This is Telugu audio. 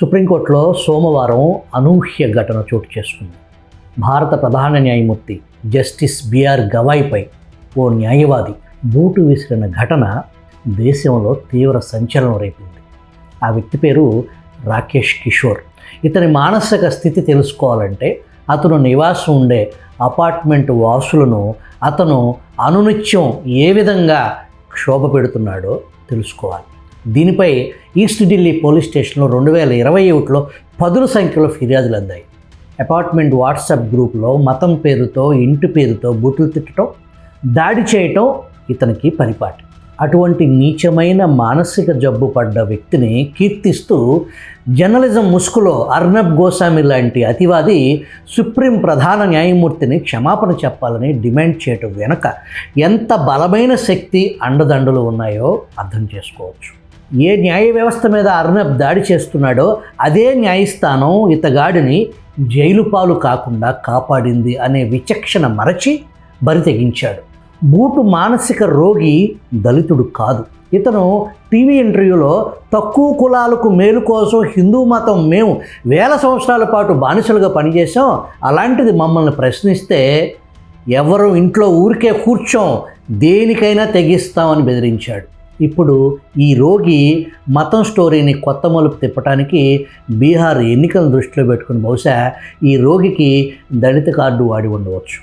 సుప్రీంకోర్టులో సోమవారం అనూహ్య ఘటన చోటు చేసుకుంది. భారత ప్రధాన న్యాయమూర్తి జస్టిస్ బిఆర్ గవాయ్పై ఓ న్యాయవాది బూటు విసిరిన ఘటన దేశంలో తీవ్ర సంచలనం రేపింది. ఆ వ్యక్తి పేరు రాకేష్ కిషోర్. ఇతని మానసిక స్థితి తెలుసుకోవాలంటే అతను నివాసం ఉండే అపార్ట్మెంట్ వాసులను అతను అనునిత్యం ఏ విధంగా క్షోభ పెడుతున్నాడో తెలుసుకోవాలి. దీనిపై ఈస్ట్ ఢిల్లీ పోలీస్ స్టేషన్లో 2021లో పదుల సంఖ్యలో ఫిర్యాదులు అందాయి. అపార్ట్మెంట్ వాట్సాప్ గ్రూప్లో మతం పేరుతో ఇంటి పేరుతో బూతులు తిట్టడం, దాడి చేయటం ఇతనికి పరిపాటి. అటువంటి నీచమైన మానసిక జబ్బు పడ్డ వ్యక్తిని కీర్తిస్తూ జర్నలిజం ముసుగులో అర్నబ్ గోస్వామి లాంటి అతివాది సుప్రీం ప్రధాన న్యాయమూర్తిని క్షమాపణ చెప్పాలని డిమాండ్ చేయటం వెనుక ఎంత బలమైన శక్తి అండదండలు ఉన్నాయో అర్థం చేసుకోవచ్చు. ఏ న్యాయ వ్యవస్థ మీద అర్నబ్ దాడి చేస్తున్నాడో అదే న్యాయస్థానం ఇతగాడిని జైలు పాలు కాకుండా కాపాడింది అనే విచక్షణ మరచి బరి తెగించాడు. బూటు మానసిక రోగి దళితుడు కాదు. ఇతను టీవీ ఇంటర్వ్యూలో తక్కువ కులాలకు మేలు కోసం హిందూ మతం మేము 1000 సంవత్సరాల పాటు బానిసలుగా పనిచేసాం, అలాంటిది మమ్మల్ని ప్రశ్నిస్తే ఎవరు ఇంట్లో ఊరికే కూర్చోం, దేనికైనా తెగిస్తామని బెదిరించాడు. ఇప్పుడు ఈ రోగి మతం స్టోరీని కొత్త మలుపు తిప్పడానికి బీహార్ ఎన్నికలను దృష్టిలో పెట్టుకుని బహుశా ఈ రోగికి దళిత కార్డు వాడి ఉండవచ్చు.